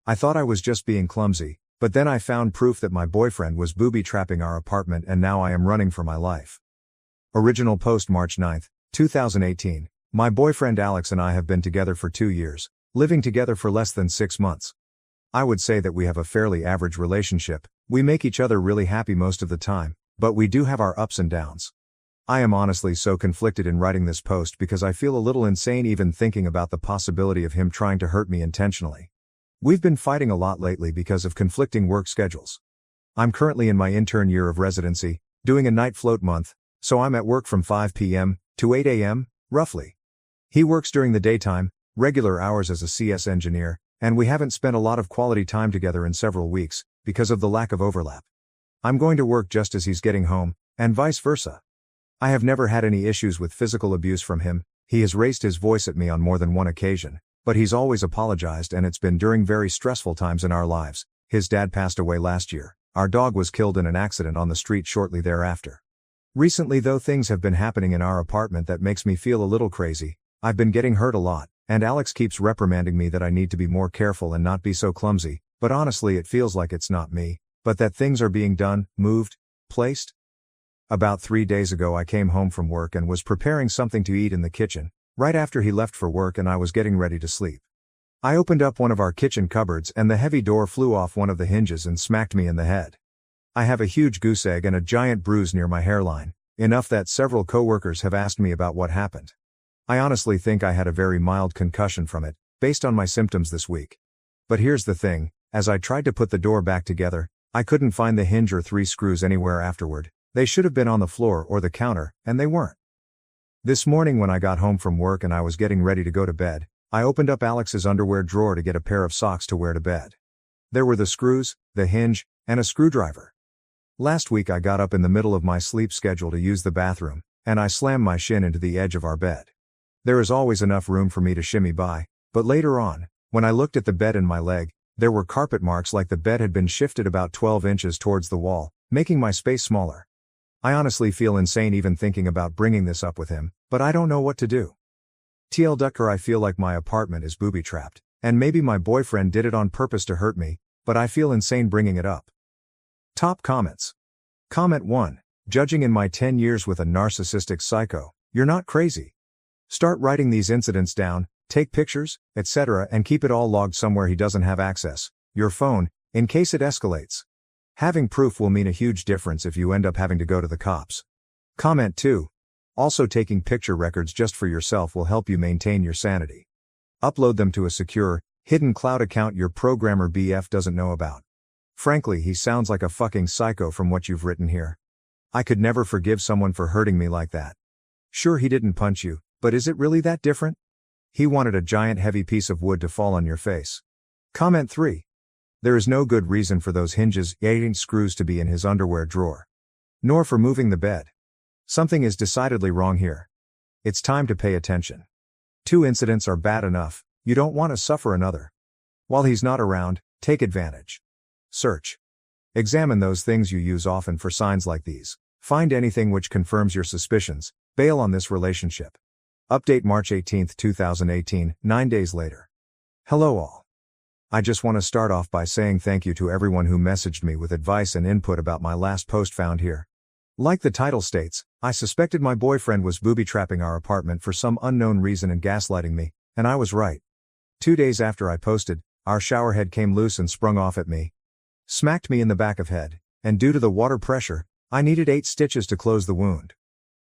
I thought I was just being clumsy, but then I found proof that my boyfriend was booby-trapping our apartment and now I am running for my life. Original post March 9, 2018. My boyfriend Alex and I have been together for 2 years, living together for less than 6 months. I would say that we have a fairly average relationship. We make each other really happy most of the time, but we do have our ups and downs. I am honestly so conflicted in writing this post because I feel a little insane even thinking about the possibility of him trying to hurt me intentionally. We've been fighting a lot lately because of conflicting work schedules. I'm currently in my intern year of residency, doing a night float month, so I'm at work from 5 p.m. to 8 a.m., roughly. He works during the daytime, regular hours as a CS engineer, and we haven't spent a lot of quality time together in several weeks, because of the lack of overlap. I'm going to work just as he's getting home, and vice versa. I have never had any issues with physical abuse from him. He has raised his voice at me on more than one occasion, but he's always apologized and it's been during very stressful times in our lives. His dad passed away last year. Our dog was killed in an accident on the street shortly thereafter. Recently though, things have been happening in our apartment that makes me feel a little crazy. I've been getting hurt a lot, and Alex keeps reprimanding me that I need to be more careful and not be so clumsy, but honestly it feels like it's not me, but that things are being done, moved, placed. About 3 days ago I came home from work and was preparing something to eat in the kitchen, right after he left for work and I was getting ready to sleep. I opened up one of our kitchen cupboards and the heavy door flew off one of the hinges and smacked me in the head. I have a huge goose egg and a giant bruise near my hairline, enough that several coworkers have asked me about what happened. I honestly think I had a very mild concussion from it, based on my symptoms this week. But here's the thing, as I tried to put the door back together, I couldn't find the hinge or 3 screws anywhere afterward. They should have been on the floor or the counter, and they weren't. This morning when I got home from work and I was getting ready to go to bed, I opened up Alex's underwear drawer to get a pair of socks to wear to bed. There were the screws, the hinge, and a screwdriver. Last week I got up in the middle of my sleep schedule to use the bathroom, and I slammed my shin into the edge of our bed. There is always enough room for me to shimmy by, but later on, when I looked at the bed and my leg, there were carpet marks like the bed had been shifted about 12 inches towards the wall, making my space smaller. I honestly feel insane even thinking about bringing this up with him, but I don't know what to do. TL Ducker, I feel like my apartment is booby-trapped, and maybe my boyfriend did it on purpose to hurt me, but I feel insane bringing it up. Top comments. Comment 1. Judging in my 10 years with a narcissistic psycho, you're not crazy. Start writing these incidents down, take pictures, etc. and keep it all logged somewhere he doesn't have access, your phone, in case it escalates. Having proof will mean a huge difference if you end up having to go to the cops. Comment 2. Also, taking picture records just for yourself will help you maintain your sanity. Upload them to a secure, hidden cloud account your programmer BF doesn't know about. Frankly, he sounds like a fucking psycho from what you've written here. I could never forgive someone for hurting me like that. Sure, he didn't punch you, but is it really that different? He wanted a giant heavy piece of wood to fall on your face. Comment 3. There is no good reason for those hinges, 8-inch screws to be in his underwear drawer. Nor for moving the bed. Something is decidedly wrong here. It's time to pay attention. 2 incidents are bad enough, you don't want to suffer another. While he's not around, take advantage. Search. Examine those things you use often for signs like these. Find anything which confirms your suspicions. Bail on this relationship. Update March 18, 2018, 9 days later. Hello all. I just want to start off by saying thank you to everyone who messaged me with advice and input about my last post found here. Like the title states, I suspected my boyfriend was booby-trapping our apartment for some unknown reason and gaslighting me, and I was right. 2 days after I posted, our shower head came loose and sprung off at me. Smacked me in the back of head, and due to the water pressure, I needed 8 stitches to close the wound.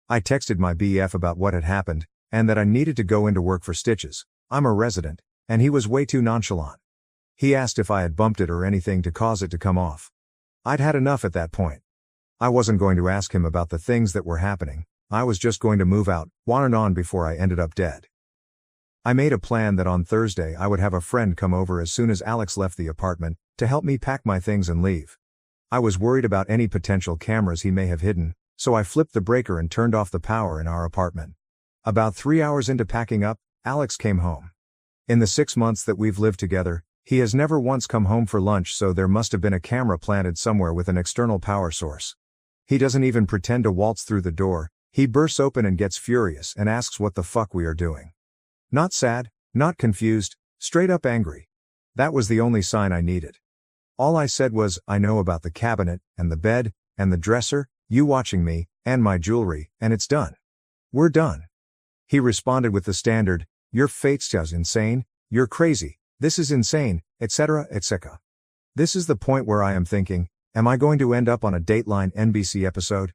I texted my BF about what had happened, and that I needed to go into work for stitches. I'm a resident, and he was way too nonchalant. He asked if I had bumped it or anything to cause it to come off. I'd had enough at that point. I wasn't going to ask him about the things that were happening, I was just going to move out, on before I ended up dead. I made a plan that on Thursday I would have a friend come over as soon as Alex left the apartment, to help me pack my things and leave. I was worried about any potential cameras he may have hidden, so I flipped the breaker and turned off the power in our apartment. About 3 hours into packing up, Alex came home. In the 6 months that we've lived together, he has never once come home for lunch, so there must have been a camera planted somewhere with an external power source. He doesn't even pretend to waltz through the door, he bursts open and gets furious and asks what the fuck we are doing. Not sad, not confused, straight up angry. That was the only sign I needed. All I said was, I know about the cabinet, and the bed, and the dresser, you watching me, and my jewelry, and it's done. We're done. He responded with the standard, your fate's just insane, you're crazy, this is insane, etc., etc. This is the point where I am thinking, am I going to end up on a Dateline NBC episode?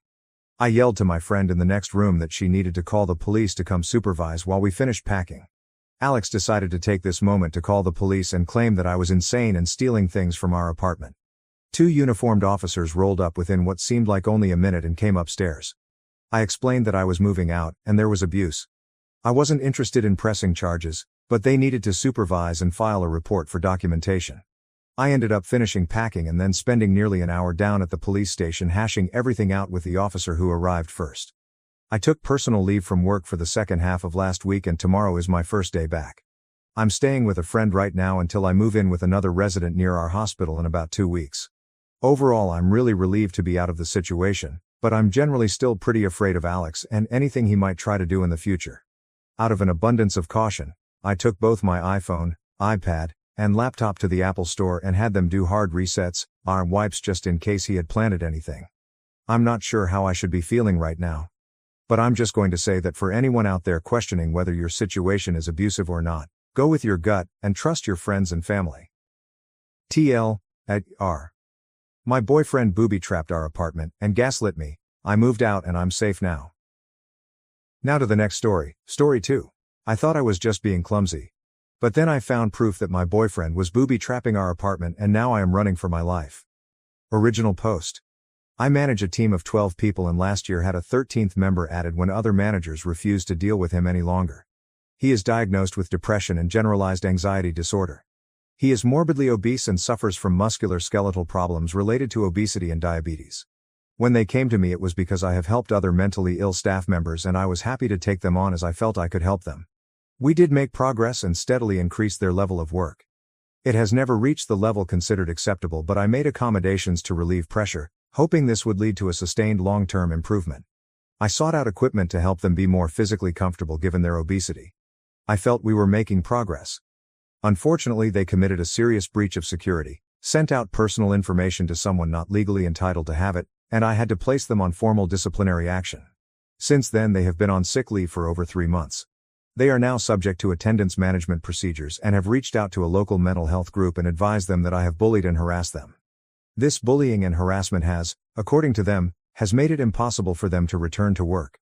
I yelled to my friend in the next room that she needed to call the police to come supervise while we finished packing. Alex decided to take this moment to call the police and claim that I was insane and stealing things from our apartment. 2 uniformed officers rolled up within what seemed like only a minute and came upstairs. I explained that I was moving out and there was abuse. I wasn't interested in pressing charges, but they needed to supervise and file a report for documentation. I ended up finishing packing and then spending nearly an hour down at the police station hashing everything out with the officer who arrived first. I took personal leave from work for the second half of last week and tomorrow is my first day back. I'm staying with a friend right now until I move in with another resident near our hospital in about 2 weeks. Overall, I'm really relieved to be out of the situation, but I'm generally still pretty afraid of Alex and anything he might try to do in the future. Out of an abundance of caution, I took both my iPhone, iPad, and laptop to the Apple Store and had them do hard resets, wipes just in case he had planted anything. I'm not sure how I should be feeling right now. But I'm just going to say that for anyone out there questioning whether your situation is abusive or not, go with your gut and trust your friends and family. TL@R. My boyfriend booby-trapped our apartment and gaslit me. I moved out and I'm safe now. Now to the next story, story 2. I thought I was just being clumsy. But then I found proof that my boyfriend was booby-trapping our apartment and now I am running for my life. Original post. I manage a team of 12 people and last year had a 13th member added when other managers refused to deal with him any longer. He is diagnosed with depression and generalized anxiety disorder. He is morbidly obese and suffers from musculoskeletal problems related to obesity and diabetes. When they came to me it was because I have helped other mentally ill staff members and I was happy to take them on as I felt I could help them. We did make progress and steadily increased their level of work. It has never reached the level considered acceptable, but I made accommodations to relieve pressure, hoping this would lead to a sustained long-term improvement. I sought out equipment to help them be more physically comfortable given their obesity. I felt we were making progress. Unfortunately, they committed a serious breach of security, sent out personal information to someone not legally entitled to have it, and I had to place them on formal disciplinary action. Since then they have been on sick leave for over 3 months. They are now subject to attendance management procedures and have reached out to a local mental health group and advised them that I have bullied and harassed them. This bullying and harassment has, according to them, has made it impossible for them to return to work.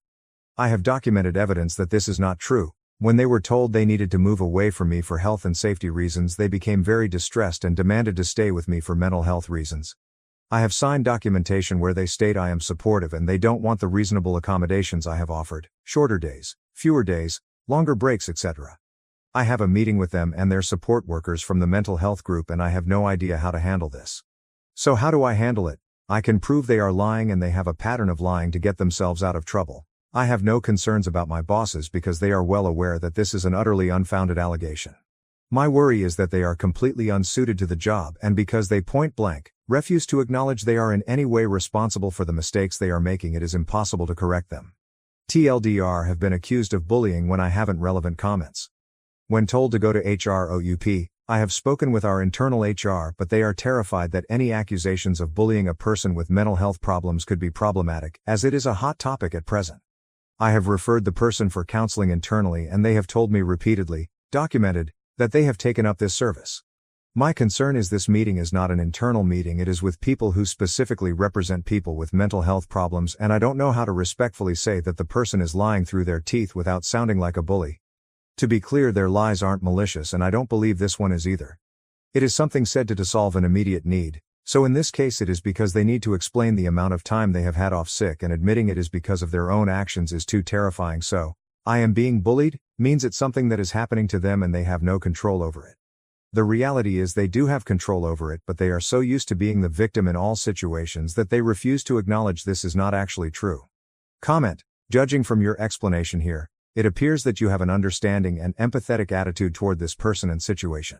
I have documented evidence that this is not true. When they were told they needed to move away from me for health and safety reasons, they became very distressed and demanded to stay with me for mental health reasons. I have signed documentation where they state I am supportive and they don't want the reasonable accommodations I have offered, shorter days, fewer days, longer breaks, etc. I have a meeting with them and their support workers from the mental health group and I have no idea how to handle this. So how do I handle it? I can prove they are lying and they have a pattern of lying to get themselves out of trouble. I have no concerns about my bosses because they are well aware that this is an utterly unfounded allegation. My worry is that they are completely unsuited to the job and because they point blank refuse to acknowledge they are in any way responsible for the mistakes they are making, it is impossible to correct them. TLDR have been accused of bullying when I haven't relevant comments. When told to go to HROUP, I have spoken with our internal HR, but they are terrified that any accusations of bullying a person with mental health problems could be problematic, as it is a hot topic at present. I have referred the person for counseling internally and they have told me repeatedly, documented, that they have taken up this service. My concern is this meeting is not an internal meeting, it is with people who specifically represent people with mental health problems, and I don't know how to respectfully say that the person is lying through their teeth without sounding like a bully. To be clear, their lies aren't malicious and I don't believe this one is either. It is something said to solve an immediate need, so in this case it is because they need to explain the amount of time they have had off sick, and admitting it is because of their own actions is too terrifying. So, I am being bullied, means it's something that is happening to them and they have no control over it. The reality is they do have control over it, but they are so used to being the victim in all situations that they refuse to acknowledge this is not actually true. Comment: judging from your explanation here, it appears that you have an understanding and empathetic attitude toward this person and situation.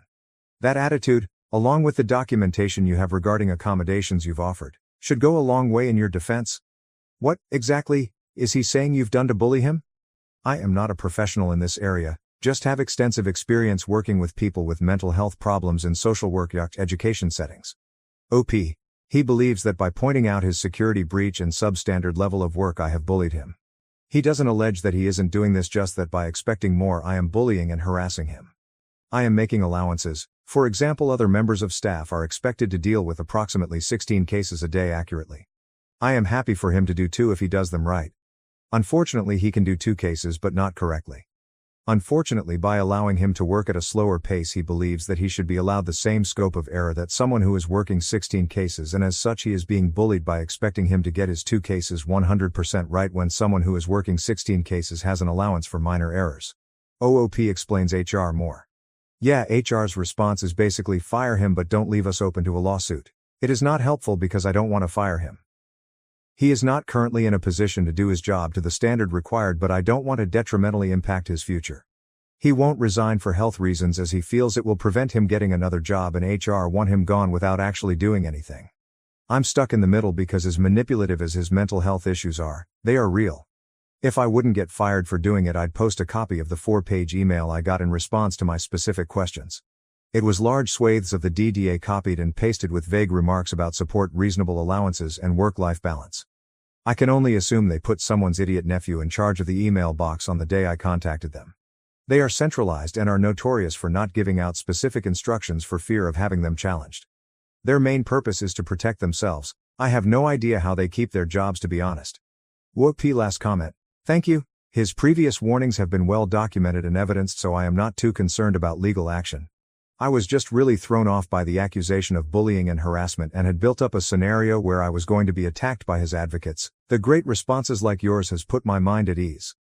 That attitude, along with the documentation you have regarding accommodations you've offered, should go a long way in your defense. What, exactly, is he saying you've done to bully him? I am not a professional in this area, Just have extensive experience working with people with mental health problems in social work education settings. OP. He believes that by pointing out his security breach and substandard level of work I have bullied him. He doesn't allege that he isn't doing this, just that by expecting more I am bullying and harassing him. I am making allowances. For example, other members of staff are expected to deal with approximately 16 cases a day accurately. I am happy for him to do 2 if he does them right. Unfortunately, he can do 2 cases but not correctly. Unfortunately, by allowing him to work at a slower pace, he believes that he should be allowed the same scope of error that someone who is working 16 cases, and as such he is being bullied by expecting him to get his 2 cases 100% right when someone who is working 16 cases has an allowance for minor errors. OOP explains HR more. Yeah, HR's response is basically fire him but don't leave us open to a lawsuit. It is not helpful because I don't want to fire him. He is not currently in a position to do his job to the standard required, but I don't want to detrimentally impact his future. He won't resign for health reasons as he feels it will prevent him getting another job, and HR want him gone without actually doing anything. I'm stuck in the middle because as manipulative as his mental health issues are, they are real. If I wouldn't get fired for doing it, I'd post a copy of the 4-page email I got in response to my specific questions. It was large swathes of the DDA copied and pasted with vague remarks about support, reasonable allowances, and work-life balance. I can only assume they put someone's idiot nephew in charge of the email box on the day I contacted them. They are centralized and are notorious for not giving out specific instructions for fear of having them challenged. Their main purpose is to protect themselves. I have no idea how they keep their jobs, to be honest. Whoop. Last comment. Thank you. His previous warnings have been well documented and evidenced, so I am not too concerned about legal action. I was just really thrown off by the accusation of bullying and harassment and had built up a scenario where I was going to be attacked by his advocates. The great responses like yours has put my mind at ease.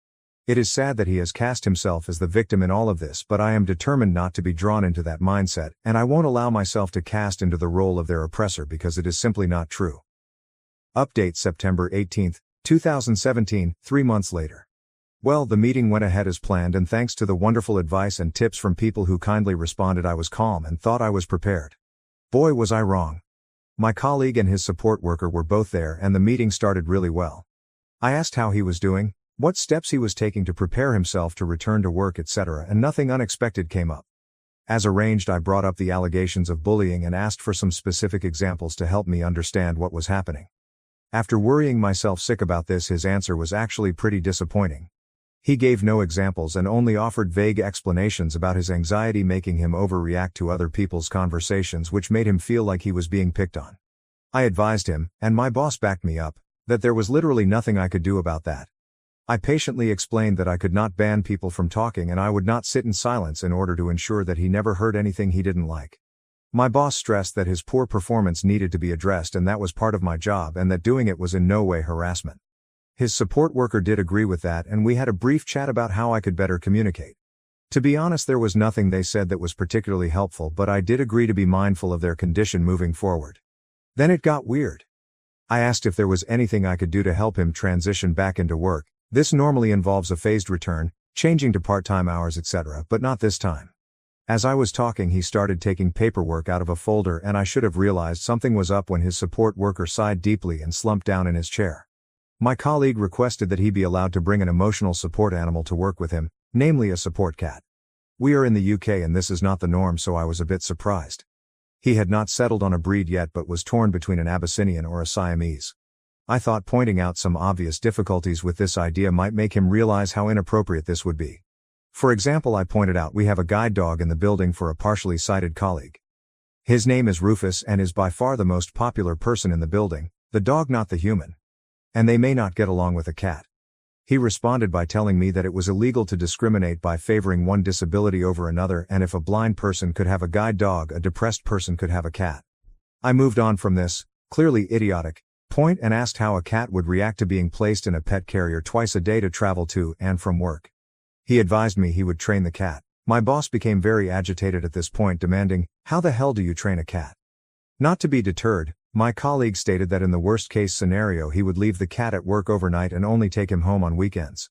It is sad that he has cast himself as the victim in all of this, but I am determined not to be drawn into that mindset, and I won't allow myself to cast into the role of their oppressor because it is simply not true. Update September 18, 2017, 3 months later. Well, the meeting went ahead as planned, and thanks to the wonderful advice and tips from people who kindly responded, I was calm and thought I was prepared. Boy, was I wrong. My colleague and his support worker were both there, and the meeting started really well. I asked how he was doing, what steps he was taking to prepare himself to return to work, etc., and nothing unexpected came up. As arranged, I brought up the allegations of bullying and asked for some specific examples to help me understand what was happening. After worrying myself sick about this, his answer was actually pretty disappointing. He gave no examples and only offered vague explanations about his anxiety making him overreact to other people's conversations, which made him feel like he was being picked on. I advised him, and my boss backed me up, that there was literally nothing I could do about that. I patiently explained that I could not ban people from talking and I would not sit in silence in order to ensure that he never heard anything he didn't like. My boss stressed that his poor performance needed to be addressed and that was part of my job and that doing it was in no way harassment. His support worker did agree with that, and we had a brief chat about how I could better communicate. To be honest, there was nothing they said that was particularly helpful, but I did agree to be mindful of their condition moving forward. Then it got weird. I asked if there was anything I could do to help him transition back into work. This normally involves a phased return, changing to part-time hours, etc., but not this time. As I was talking, he started taking paperwork out of a folder, and I should have realized something was up when his support worker sighed deeply and slumped down in his chair. My colleague requested that he be allowed to bring an emotional support animal to work with him, namely a support cat. We are in the UK and this is not the norm, so I was a bit surprised. He had not settled on a breed yet but was torn between an Abyssinian or a Siamese. I thought pointing out some obvious difficulties with this idea might make him realize how inappropriate this would be. For example, I pointed out we have a guide dog in the building for a partially sighted colleague. His name is Rufus and is by far the most popular person in the building, the dog, not the human. And they may not get along with a cat. He responded by telling me that it was illegal to discriminate by favoring one disability over another, and if a blind person could have a guide dog, a depressed person could have a cat. I moved on from this, clearly idiotic, point and asked how a cat would react to being placed in a pet carrier twice a day to travel to and from work. He advised me he would train the cat. My boss became very agitated at this point, demanding, "How the hell do you train a cat?" Not to be deterred, my colleague stated that in the worst-case scenario he would leave the cat at work overnight and only take him home on weekends.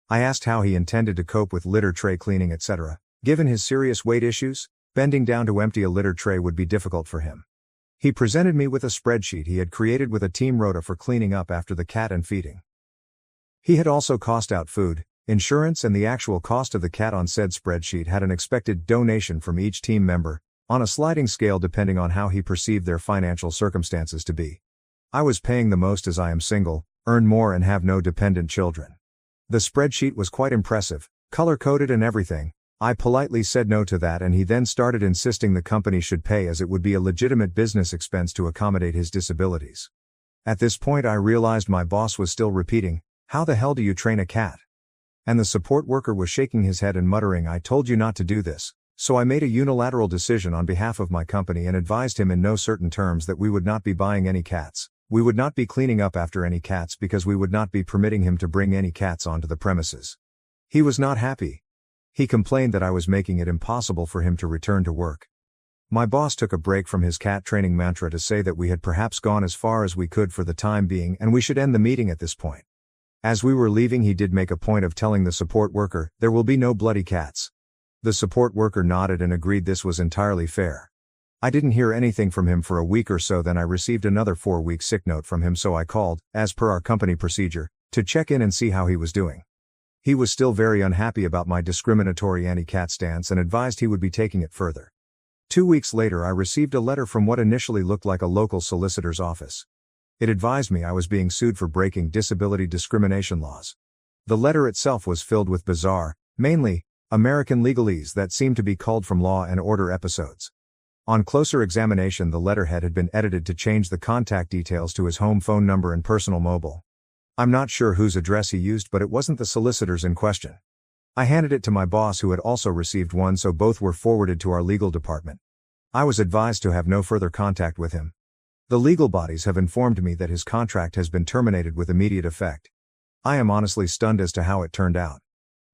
I asked how he intended to cope with litter tray cleaning, etc. Given his serious weight issues, bending down to empty a litter tray would be difficult for him. He presented me with a spreadsheet he had created with a team rota for cleaning up after the cat and feeding. He had also cost out food, insurance and the actual cost of the cat on said spreadsheet had an expected donation from each team member, on a sliding scale depending on how he perceived their financial circumstances to be. I was paying the most as I am single, earn more and have no dependent children. The spreadsheet was quite impressive, color-coded and everything. I politely said no to that and he then started insisting the company should pay as it would be a legitimate business expense to accommodate his disabilities. At this point I realized my boss was still repeating, "How the hell do you train a cat?" And the support worker was shaking his head and muttering, "I told you not to do this." So I made a unilateral decision on behalf of my company and advised him in no certain terms that we would not be buying any cats. We would not be cleaning up after any cats because we would not be permitting him to bring any cats onto the premises. He was not happy. He complained that I was making it impossible for him to return to work. My boss took a break from his cat training mantra to say that we had perhaps gone as far as we could for the time being and we should end the meeting at this point. As we were leaving he did make a point of telling the support worker, "There will be no bloody cats." The support worker nodded and agreed this was entirely fair. I didn't hear anything from him for a week or so, then I received another 4-week sick note from him, so I called, as per our company procedure, to check in and see how he was doing. He was still very unhappy about my discriminatory anti-cat stance and advised he would be taking it further. 2 weeks later I received a letter from what initially looked like a local solicitor's office. It advised me I was being sued for breaking disability discrimination laws. The letter itself was filled with bizarre, mainly, American legalese that seemed to be culled from Law and Order episodes. On closer examination the letterhead had been edited to change the contact details to his home phone number and personal mobile. I'm not sure whose address he used, but it wasn't the solicitors in question. I handed it to my boss who had also received one, so both were forwarded to our legal department. I was advised to have no further contact with him. The legal bodies have informed me that his contract has been terminated with immediate effect. I am honestly stunned as to how it turned out.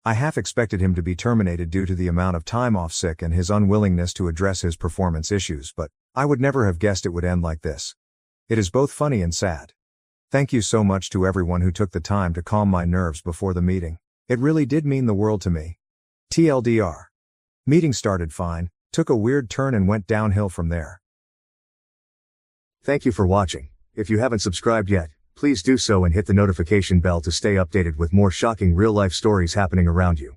I half expected him to be terminated due to the amount of time off sick and his unwillingness to address his performance issues, but I would never have guessed it would end like this. It is both funny and sad. Thank you so much to everyone who took the time to calm my nerves before the meeting. It really did mean the world to me. TLDR. Meeting started fine, took a weird turn and went downhill from there. Thank you for watching. If you haven't subscribed yet, please do so and hit the notification bell to stay updated with more shocking real-life stories happening around you.